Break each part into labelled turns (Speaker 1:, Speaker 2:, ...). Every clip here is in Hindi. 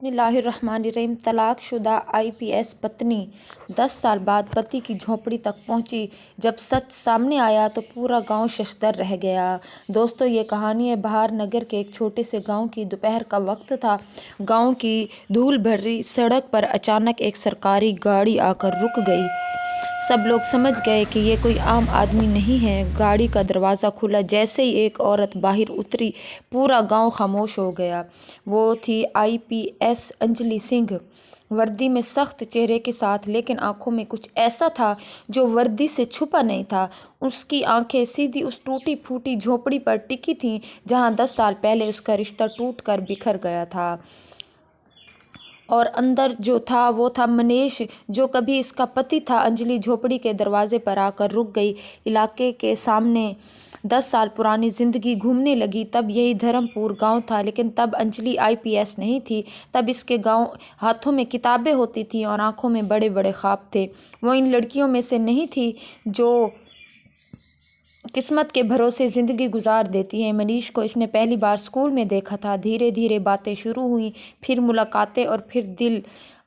Speaker 1: बिस्मिल्लाहिर्रहमानिर्रहीम। तलाकशुदा आईपीएस पत्नी 10 साल बाद पति की झोंपड़ी तक पहुंची। जब सच सामने आया तो पूरा गांव शशदर रह गया। दोस्तों, ये कहानी है बहार नगर के एक छोटे से गांव की। दोपहर का वक्त था। गांव की धूल भरी सड़क पर अचानक एक सरकारी गाड़ी आकर रुक गई। सब लोग समझ गए कि ये कोई आम आदमी नहीं है। गाड़ी का दरवाज़ा खुला। जैसे ही एक औरत बाहर उतरी, पूरा गांव खामोश हो गया। वो थी आईपीएस अंजलि सिंह, वर्दी में, सख्त चेहरे के साथ, लेकिन आंखों में कुछ ऐसा था जो वर्दी से छुपा नहीं था। उसकी आंखें सीधी उस टूटी फूटी झोपड़ी पर टिकी थीं जहां 10 साल पहले उसका रिश्ता टूटकर बिखर गया था। और अंदर जो था वो था मनीष, जो कभी इसका पति था। अंजलि झोपड़ी के दरवाजे पर आकर रुक गई। इलाके के सामने 10 साल पुरानी जिंदगी घूमने लगी। तब यही धर्मपुर गांव था, लेकिन तब अंजलि आईपीएस नहीं थी। तब इसके गांव हाथों में किताबें होती थी और आंखों में बड़े बड़े ख्वाब थे। वो इन लड़कियों में से नहीं थी जो किस्मत के भरोसे ज़िंदगी गुजार देती है। मनीष को इसने पहली बार स्कूल में देखा था। धीरे धीरे बातें शुरू हुई, फिर मुलाकातें और फिर दिल।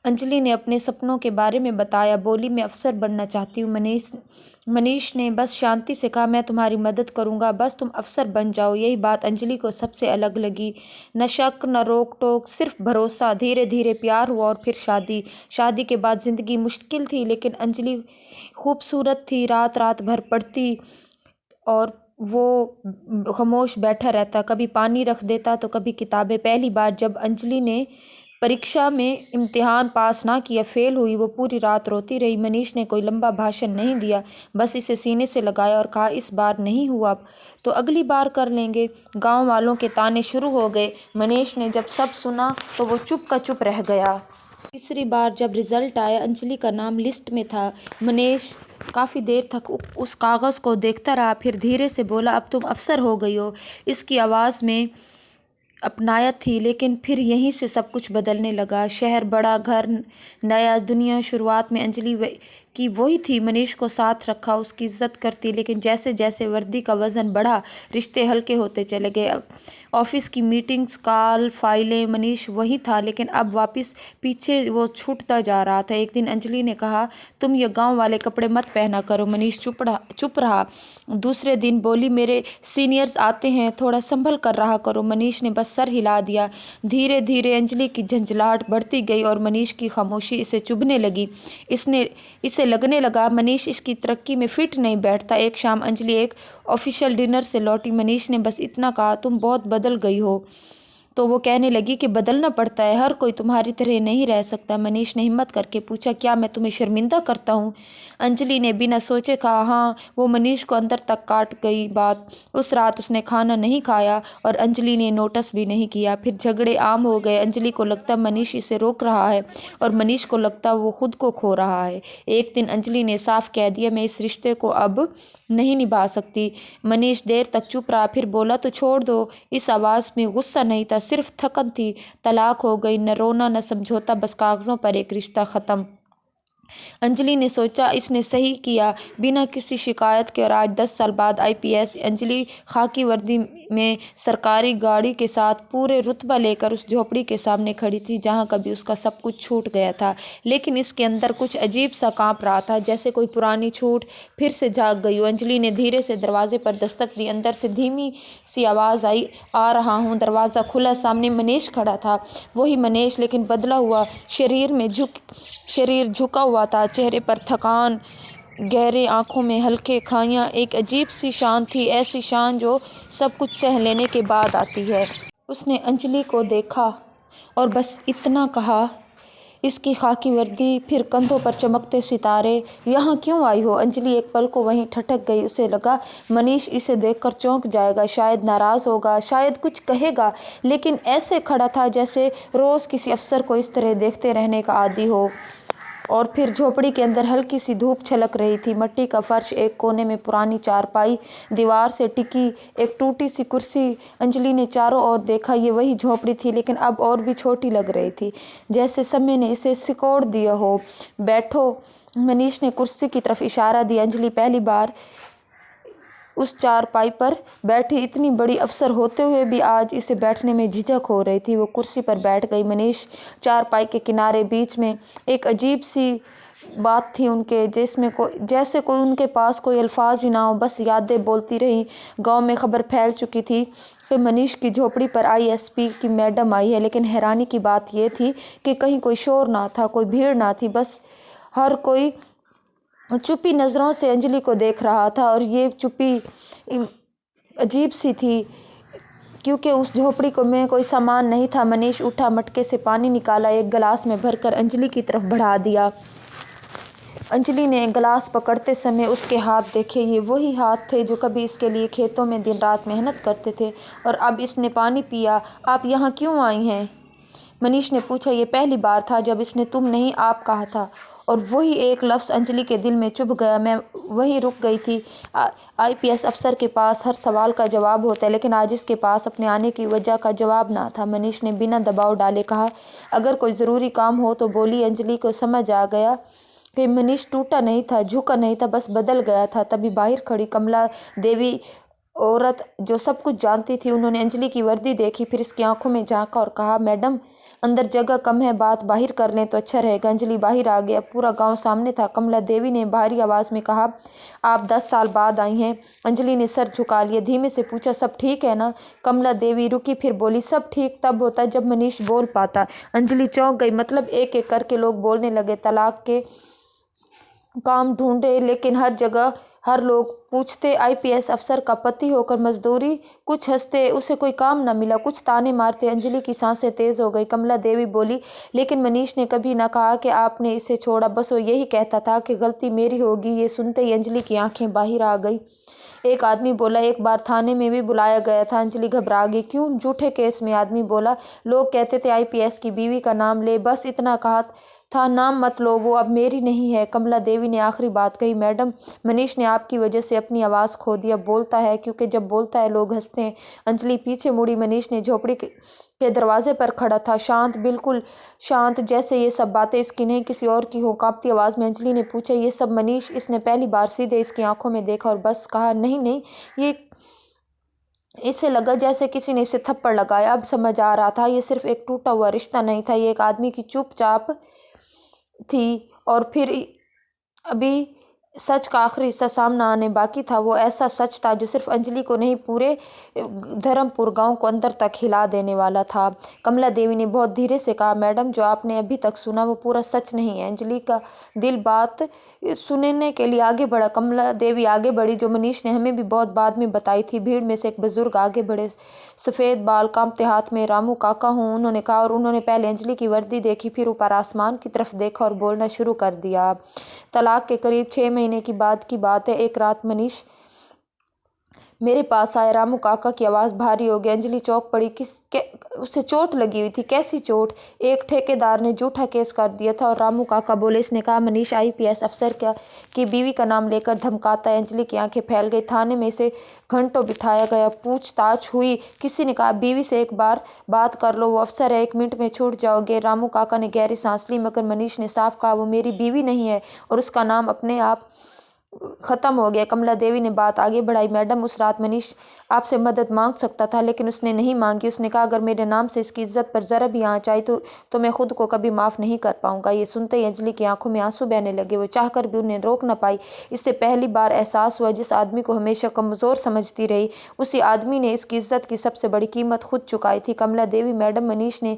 Speaker 1: अंजलि ने अपने सपनों के बारे में बताया। बोली, मैं अफसर बनना चाहती हूँ। मनीष ने बस शांति से कहा, मैं तुम्हारी मदद करूँगा, बस तुम अफसर बन जाओ। यही बात अंजलि को सबसे अलग लगी। न शक न रोक टोक, सिर्फ भरोसा। धीरे धीरे प्यार हुआ और फिर शादी। शादी के बाद ज़िंदगी मुश्किल थी, लेकिन अंजलि खूबसूरत थी। रात रात भर पढ़ती और वो खामोश बैठा रहता। कभी पानी रख देता तो कभी किताबें। पहली बार जब अंजलि ने परीक्षा में इम्तिहान पास ना किया, फेल हुई, वो पूरी रात रोती रही। मनीष ने कोई लंबा भाषण नहीं दिया, बस इसे सीने से लगाया और कहा, इस बार नहीं हुआ तो अगली बार कर लेंगे। गांव वालों के ताने शुरू हो गए। मनीष ने जब सब सुना तो वो चुप का चुप रह गया। तीसरी बार जब रिजल्ट आया, अंजलि का नाम लिस्ट में था। मनीष काफ़ी देर तक उस कागज़ को देखता रहा, फिर धीरे से बोला, अब तुम अफसर हो गई हो। इसकी आवाज़ में अपनायत थी, लेकिन फिर यहीं से सब कुछ बदलने लगा। शहर बड़ा, घर नया, दुनिया। शुरुआत में अंजलि की वही थी। मनीष को साथ रखा, उसकी इज्जत करती, लेकिन जैसे जैसे वर्दी का वज़न बढ़ा, रिश्ते हल्के होते चले गए। अब ऑफिस की मीटिंग्स, कॉल, फाइलें, मनीष वही था, लेकिन अब वापस पीछे वो छूटता जा रहा था। एक दिन अंजलि ने कहा, तुम ये गांव वाले कपड़े मत पहना करो। मनीष चुप रहा। दूसरे दिन बोली, मेरे सीनियर्स आते हैं, थोड़ा संभल कर रहा करो। मनीष ने बस सर हिला दिया। धीरे धीरे अंजलि की झंझलाहट बढ़ती गई और मनीष की खामोशी इसे चुभने लगी। इसे लगने लगा मनीष इसकी तरक्की में फिट नहीं बैठता। एक शाम अंजलि एक ऑफिशियल डिनर से लौटी। मनीष ने बस इतना कहा, तुम बहुत बदल गई हो। तो वो कहने लगी कि बदलना पड़ता है, हर कोई तुम्हारी तरह नहीं रह सकता। मनीष ने हिम्मत करके पूछा, क्या मैं तुम्हें शर्मिंदा करता हूँ? अंजलि ने बिना सोचे कहा, हाँ। वो मनीष को अंदर तक काट गई बात। उस रात उसने खाना नहीं खाया और अंजलि ने नोटिस भी नहीं किया। फिर झगड़े आम हो गए। अंजलि को लगता मनीष इसे रोक रहा है और मनीष को लगता वो खुद को खो रहा है। एक दिन अंजलि ने साफ कह दिया, मैं इस रिश्ते को अब नहीं निभा सकती। मनीष देर तक चुप रहा, फिर बोला, तो छोड़ दो। इस आवाज़ में गुस्सा नहीं था, सिर्फ थकन थी। तलाक हो गई, न रोना न समझौता, बस कागज़ों पर एक रिश्ता ख़त्म। अंजलि ने सोचा, इसने सही किया, बिना किसी शिकायत के। और आज 10 साल बाद आईपीएस अंजलि खाकी वर्दी में, सरकारी गाड़ी के साथ, पूरे रुतबा लेकर उस झोपड़ी के सामने खड़ी थी जहां कभी उसका सब कुछ छूट गया था। लेकिन इसके अंदर कुछ अजीब सा कांप रहा था, जैसे कोई पुरानी छूट फिर से जाग गई हो। अंजलि ने धीरे से दरवाजे पर दस्तक दी। अंदर से धीमी सी आवाज़ आई, आ रहा हूँ। दरवाज़ा खुला। सामने मनीष खड़ा था। वही मनीष, लेकिन बदला हुआ। शरीर झुका हुआ था, चेहरे पर थकान, गहरे आंखों में हल्के खाइयाँ, एक अजीब सी शान थी, ऐसी शान जो सब कुछ सह लेने के बाद आती है। उसने अंजलि को देखा और बस इतना कहा, इसकी खाकी वर्दी, फिर कंधों पर चमकते सितारे, यहाँ क्यों आई हो? अंजलि एक पल को वहीं ठठक गई। उसे लगा मनीष इसे देखकर चौंक जाएगा, शायद नाराज़ होगा, शायद कुछ कहेगा, लेकिन ऐसे खड़ा था जैसे रोज़ किसी अफसर को इस तरह देखते रहने का आदी हो। और फिर झोपड़ी के अंदर हल्की सी धूप छलक रही थी। मिट्टी का फर्श, एक कोने में पुरानी चारपाई, दीवार से टिकी एक टूटी सी कुर्सी। अंजलि ने चारों ओर देखा। ये वही झोपड़ी थी, लेकिन अब और भी छोटी लग रही थी, जैसे समय ने इसे सिकोड़ दिया हो। बैठो। मनीष ने कुर्सी की तरफ इशारा दिया। अंजलि पहली बार उस चारपाई पर बैठी। इतनी बड़ी अफसर होते हुए भी आज इसे बैठने में झिझक हो रही थी। वो कुर्सी पर बैठ गई। मनीष चारपाई के किनारे बीच में। एक अजीब सी बात थी उनके, जिसमें जैसे कोई उनके पास कोई अल्फाज ही ना हो, बस यादें बोलती रही। गांव में खबर फैल चुकी थी कि मनीष की झोपड़ी पर आईएसपी की मैडम आई है, लेकिन हैरानी की बात यह थी कि कहीं कोई शोर ना था, कोई भीड़ ना थी। बस हर कोई चुप्पी नज़रों से अंजलि को देख रहा था, और ये चुप्पी अजीब सी थी क्योंकि उस झोपड़ी में कोई सामान नहीं था। मनीष उठा, मटके से पानी निकाला, एक गिलास में भरकर अंजलि की तरफ बढ़ा दिया। अंजलि ने गिलास पकड़ते समय उसके हाथ देखे। ये वही हाथ थे जो कभी इसके लिए खेतों में दिन रात मेहनत करते थे, और अब इसने पानी पिया। आप यहाँ क्यों आई हैं? मनीष ने पूछा। ये पहली बार था जब इसने तुम नहीं आप कहा था, और वही एक लफ्ज़ अंजलि के दिल में चुभ गया। मैं वहीं रुक गई थी। आईपीएस अफसर के पास हर सवाल का जवाब होता है, लेकिन आज इसके पास अपने आने की वजह का जवाब ना था। मनीष ने बिना दबाव डाले कहा, अगर कोई ज़रूरी काम हो तो बोली। अंजलि को समझ आ गया कि मनीष टूटा नहीं था, झुका नहीं था, बस बदल गया था। तभी बाहर खड़ी कमला देवी, औरत जो सब कुछ जानती थी, उन्होंने अंजलि की वर्दी देखी, फिर इसकी आंखों में झांका और कहा, मैडम अंदर जगह कम है, बात बाहर कर लें तो अच्छा रहेगा। अंजलि बाहर आ गई। अब पूरा गांव सामने था। कमला देवी ने भारी आवाज़ में कहा, आप 10 साल बाद आई हैं। अंजलि ने सर झुका लिया, धीमे से पूछा, सब ठीक है ना? कमला देवी रुकी, फिर बोली, सब ठीक तब होता है जब मनीष बोल पाता। अंजलि चौंक गई। मतलब एक एक करके लोग बोलने लगे। तलाक के काम ढूंढे, लेकिन हर जगह हर लोग पूछते, आईपीएस अफसर का पति होकर मजदूरी। कुछ हंसते, उसे कोई काम न मिला, कुछ ताने मारते। अंजलि की सांसें तेज हो गई। कमला देवी बोली, लेकिन मनीष ने कभी ना कहा कि आपने इसे छोड़ा, बस वो यही कहता था कि गलती मेरी होगी। ये सुनते ही अंजलि की आंखें बाहर आ गई। एक आदमी बोला, एक बार थाने में भी बुलाया गया था। अंजलि घबरा गई। क्यों? झूठे केस में। आदमी बोला, लोग कहते थे आईपीएस की बीवी का नाम ले, बस इतना कहा था, नाम मत लो, वो अब मेरी नहीं है। कमला देवी ने आखिरी बात कही, मैडम मनीष ने आपकी वजह से अपनी आवाज़ खो दी। अब बोलता है क्योंकि जब बोलता है लोग हंसते हैं। अंजलि पीछे मुड़ी। मनीष ने झोपड़ी के दरवाजे पर खड़ा था, शांत, बिल्कुल शांत, जैसे ये सब बातें इसकी नहीं किसी और की हो। कांपती आवाज़ में अंजलि ने पूछा, ये सब मनीष? इसने पहली बार सीधे इसकी आंखों में देखा और बस कहा, नहीं नहीं। ये इसे लगा जैसे किसी ने इसे थप्पड़ लगाया। अब समझ आ रहा था ये सिर्फ एक टूटा हुआ रिश्ता नहीं था, ये एक आदमी की चुपचाप थी। और फिर अभी सच का आखिरी हिस्सा सामने आने बाकी था। वो ऐसा सच था जो सिर्फ अंजलि को नहीं, पूरे धर्मपुर गांव को अंदर तक हिला देने वाला था। कमला देवी ने बहुत धीरे से कहा, मैडम जो आपने अभी तक सुना वो पूरा सच नहीं है। अंजलि का दिल बात सुनने के लिए आगे बढ़ा। कमला देवी आगे बढ़ी, जो मनीष ने हमें भी बहुत बाद में बताई थी। भीड़ में से एक बुजुर्ग आगे बढ़े, सफ़ेद बाल, कांपते हाथ में, रामू काका हूँ उन्होंने कहा, और उन्होंने पहले अंजलि की वर्दी देखी, फिर ऊपर आसमान की तरफ देखा और बोलना शुरू कर दिया। तलाक के करीब 6 महीने की बाद की बात है। एक रात मनीष मेरे पास आया। रामू काका की आवाज़ भारी हो गई। अंजलि चौंक पड़ी। उसे चोट लगी हुई थी। कैसी चोट? एक ठेकेदार ने झूठा केस कर दिया था। और रामू काका बोले, इसने कहा मनीष आईपीएस अफसर की बीवी का नाम लेकर धमकाता है। अंजलि की आंखें फैल गई। थाने में इसे घंटों बिठाया गया, पूछताछ हुई। किसी ने कहा, बीवी से एक बार बात कर लो, वो अफसर है, 1 मिनट में छूट जाओगे। रामू काका ने गहरी सांस ली, मगर मनीष ने साफ कहा, वो मेरी बीवी नहीं है, और उसका नाम अपने आप ख़त्म हो गया। कमला देवी ने बात आगे बढ़ाई, मैडम उस रात मनीष आपसे मदद मांग सकता था, लेकिन उसने नहीं मांगी। उसने कहा, अगर मेरे नाम से इसकी इज्जत पर ज़रा भी आँच आई तो मैं खुद को कभी माफ़ नहीं कर पाऊंगा। ये सुनते ही अंजलि की आंखों में आंसू बहने लगे। वो चाहकर भी उन्हें रोक न पाई। इससे पहली बार एहसास हुआ, जिस आदमी को हमेशा कमज़ोर समझती रही, उसी आदमी ने इसकी इज्जत की सबसे बड़ी कीमत खुद चुकाई थी। कमला देवी, मैडम मनीष ने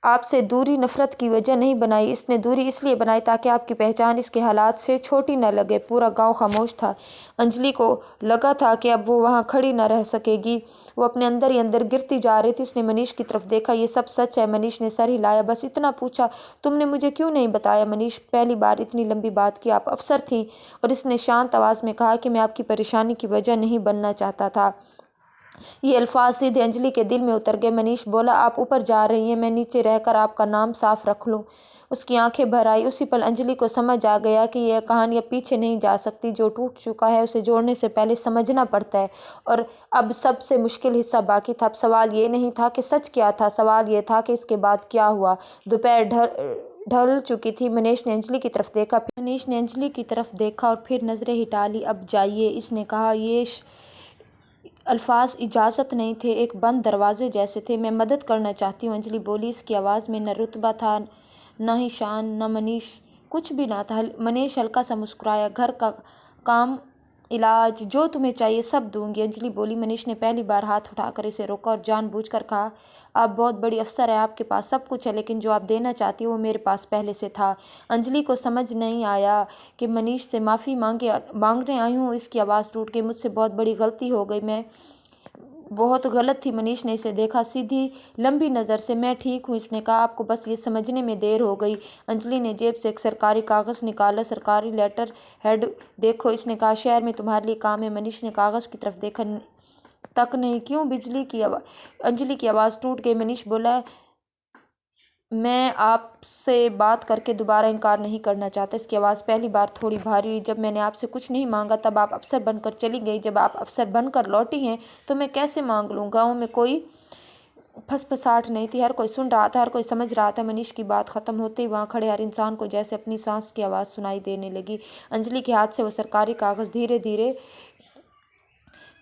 Speaker 1: आपसे दूरी नफ़रत की वजह नहीं बनाई, इसने दूरी इसलिए बनाई ताकि आपकी पहचान इसके हालात से छोटी न लगे। पूरा गांव खामोश था। अंजलि को लगा था कि अब वो वहां खड़ी न रह सकेगी। वो अपने अंदर ही अंदर गिरती जा रही थी। इसने मनीष की तरफ देखा, ये सब सच है? मनीष ने सर हिलाया। बस इतना पूछा, तुमने मुझे क्यों नहीं बताया? मनीष, पहली बार इतनी लंबी बात की, आप अफसर थी। और इसने शांत आवाज़ में कहा कि मैं आपकी परेशानी की वजह नहीं बनना चाहता था। ये अल्फाज सीधे अंजलि के दिल में उतर गए। मनीष बोला, आप ऊपर जा रही हैं, मैं नीचे रहकर आपका नाम साफ रख लूं? उसकी आंखें भर आई। उसी पल अंजलि को समझ आ गया कि यह कहानी अब पीछे नहीं जा सकती। जो टूट चुका है उसे जोड़ने से पहले समझना पड़ता है। और अब सबसे मुश्किल हिस्सा बाकी था। अब सवाल ये नहीं था कि सच क्या था, सवाल ये था कि इसके बाद क्या हुआ। दोपहर ढल चुकी थी। मनीष ने अंजलि की तरफ देखा, और फिर नज़रें हिटा ली। अब जाइए, इसने कहा। ये अल्फाज इजाज़त नहीं थे, एक बंद दरवाजे जैसे थे। मैं मदद करना चाहती हूँ, अंजलि बोली। इसकी आवाज़ में न रुतबा था, न ही शान, न मनीष, कुछ भी ना था। मनीष हल्का सा मुस्कुराया। घर का काम, इलाज, जो तुम्हें चाहिए सब दूंगी, अंजलि बोली। मनीष ने पहली बार हाथ उठाकर इसे रोका और जानबूझकर कहा, आप बहुत बड़ी अफसर है, आपके पास सब कुछ है, लेकिन जो आप देना चाहती हो वो मेरे पास पहले से था। अंजलि को समझ नहीं आया कि मनीष से माफ़ी मांगने आई हूँ। इसकी आवाज़ टूट गई। मुझसे बहुत बड़ी गलती हो गई, मैं बहुत गलत थी। मनीष ने इसे देखा सीधी लंबी नज़र से। मैं ठीक हूँ, इसने कहा। आपको बस ये समझने में देर हो गई। अंजलि ने जेब से एक सरकारी कागज़ निकाला। सरकारी लेटर हेड देखो, इसने कहा। शहर में तुम्हारे लिए काम है। मनीष ने कागज़ की तरफ देखा तक नहीं। क्यों? अंजलि की आवाज़ टूट गई। मनीष बोला, मैं आपसे बात करके दोबारा इनकार नहीं करना चाहता। इसकी आवाज़ पहली बार थोड़ी भारी हुई। जब मैंने आपसे कुछ नहीं मांगा तब आप अफसर बनकर चली गई। जब आप अफसर बनकर लौटी हैं तो मैं कैसे मांग लूँ? गाँव में कोई फसफसाहट नहीं थी, हर कोई सुन रहा था, हर कोई समझ रहा था। मनीष की बात खत्म होते ही वहाँ खड़े हर इंसान को जैसे अपनी सांस की आवाज़ सुनाई देने लगी। अंजलि के हाथ से वो सरकारी कागज़ धीरे धीरे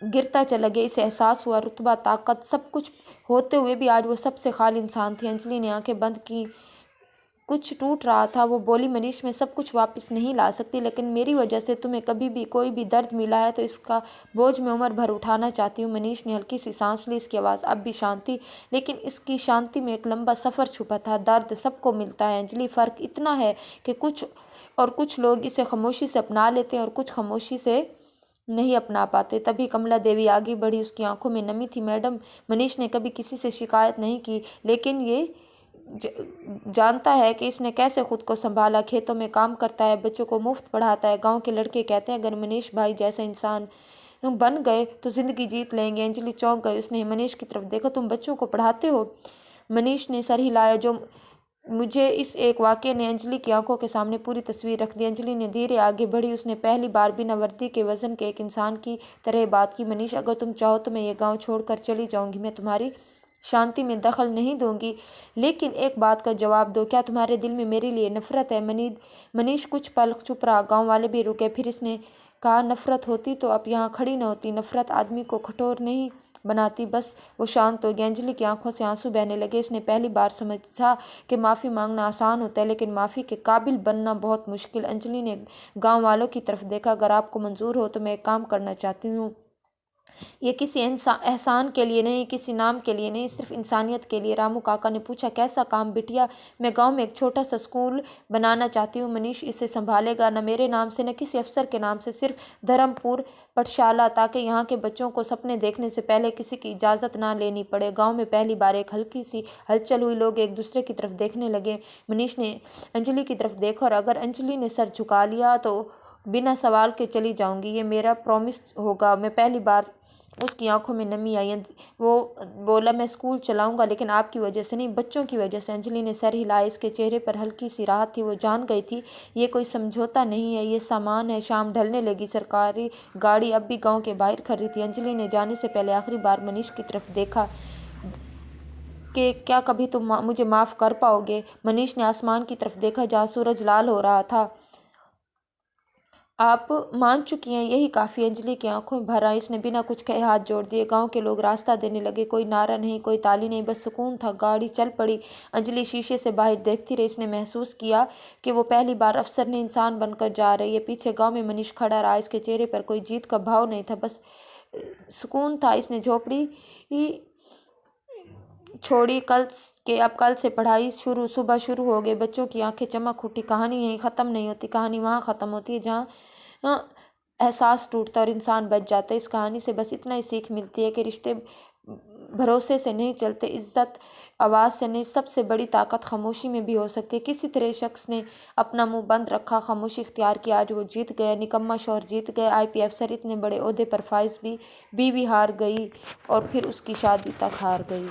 Speaker 1: गिरता चला गया। इसे एहसास हुआ, रुतबा, ताकत, सब कुछ होते हुए भी आज वो सबसे खाली इंसान थी। अंजलि ने आंखें बंद की। कुछ टूट रहा था। वो बोली, मनीष, मैं सब कुछ वापस नहीं ला सकती, लेकिन मेरी वजह से तुम्हें कभी भी कोई भी दर्द मिला है तो इसका बोझ मैं उम्र भर उठाना चाहती हूँ। मनीष ने हल्की सी सांस ली। इसकी आवाज़ अब भी शांत थी, लेकिन इसकी शांति में एक लंबा सफ़र छुपा था। दर्द सबको मिलता है अंजलि, फ़र्क इतना है कि कुछ लोग इसे खामोशी से अपना लेते हैं और कुछ खामोशी से नहीं अपना पाते। तभी कमला देवी आगे बढ़ी। उसकी आंखों में नमी थी। मैडम, मनीष ने कभी किसी से शिकायत नहीं की, लेकिन ये जानता है कि इसने कैसे खुद को संभाला। खेतों में काम करता है, बच्चों को मुफ्त पढ़ाता है। गांव के लड़के कहते हैं, अगर मनीष भाई जैसा इंसान बन गए तो ज़िंदगी जीत लेंगे। अंजलि चौंक गई। उसने मनीष की तरफ देखा। तुम बच्चों को पढ़ाते हो? मनीष ने सर हिलाया। जो मुझे इस एक वाक़ये ने अंजलि की आंखों के सामने पूरी तस्वीर रख दी। अंजलि ने धीरे आगे बढ़ी। उसने पहली बार बिना वर्दी के वज़न के एक इंसान की तरह बात की। मनीष, अगर तुम चाहो तो मैं ये गांव छोड़कर चली जाऊंगी। मैं तुम्हारी शांति में दखल नहीं दूंगी, लेकिन एक बात का जवाब दो, क्या तुम्हारे दिल में मेरे लिए नफ़रत है? मनीष कुछ पल चुप रहा। गाँव वाले भी रुके। फिर इसने कहा, नफ़रत होती तो अब यहाँ खड़ी न होती। नफ़रत आदमी को कठोर नहीं बनाती। बस वो शांत हो गया। अंजलि की आंखों से आंसू बहने लगे। इसने पहली बार समझा कि माफ़ी मांगना आसान होता है, लेकिन माफ़ी के काबिल बनना बहुत मुश्किल। अंजलि ने गांव वालों की तरफ देखा। अगर आपको मंजूर हो तो मैं एक काम करना चाहती हूँ। ये किसी एहसान के लिए नहीं, किसी नाम के लिए नहीं, सिर्फ इंसानियत के लिए। रामू काका ने पूछा, कैसा काम बिटिया? मैं गांव में एक छोटा सा स्कूल बनाना चाहती हूँ। मनीष इसे संभालेगा, न मेरे नाम से न किसी अफसर के नाम से, सिर्फ धर्मपुर पाठशाला, ताकि यहाँ के बच्चों को सपने देखने से पहले किसी की इजाज़त ना लेनी पड़े। गाँव में पहली बार एक हल्की सी हलचल हुई। लोग एक दूसरे की तरफ देखने लगे। मनीष ने अंजलि की तरफ देखा और अगर अंजलि ने सर झुका लिया तो बिना सवाल के चली जाऊंगी, ये मेरा प्रॉमिस होगा। मैं पहली बार उसकी आंखों में नमी आई। वो बोला, मैं स्कूल चलाऊंगा, लेकिन आपकी वजह से नहीं, बच्चों की वजह से। अंजलि ने सर हिलाया। इसके चेहरे पर हल्की सी राहत थी। वो जान गई थी ये कोई समझौता नहीं है, ये सामान है। शाम ढलने लगी। सरकारी गाड़ी अब भी गांव के बाहर खड़ी थी। अंजलि ने जाने से पहले आखिरी बार मनीष की तरफ देखा कि क्या कभी तुम मुझे माफ़ कर पाओगे? मनीष ने आसमान की तरफ देखा जहाँ सूरज लाल हो रहा था। आप मान चुकी हैं, यही काफ़ी। अंजलि की आंखों में भर आई। इसने बिना कुछ कहे हाथ जोड़ दिए। गांव के लोग रास्ता देने लगे। कोई नारा नहीं, कोई ताली नहीं, बस सुकून था। गाड़ी चल पड़ी। अंजलि शीशे से बाहर देखती रही। इसने महसूस किया कि वो पहली बार अफसर ने इंसान बनकर जा रही है। पीछे गांव में मनीष खड़ा रहा। इसके चेहरे पर कोई जीत का भाव नहीं था, बस सुकून था। इसने झोपड़ी छोड़ी। कल से पढ़ाई शुरू। सुबह शुरू हो गए। बच्चों की आंखें चमक उठी। कहानी यहीं ख़त्म नहीं होती, कहानी वहाँ ख़त्म होती है जहाँ एहसास टूटता और इंसान बच जाता है। इस कहानी से बस इतना ही सीख मिलती है कि रिश्ते भरोसे से नहीं चलते, इज्जत आवाज़ से नहीं। सबसे बड़ी ताकत खामोशी में भी हो सकती है। किसी तरह शख्स ने अपना मुंह बंद रखा, खामोशी इख्तियार की। आज वो जीत गया। निकम्मा शौहर जीत गए। IP अफसर, इतने बड़े ओहदे पर फाइज भी। बीवी हार गई और फिर उसकी शादी तक हार गई।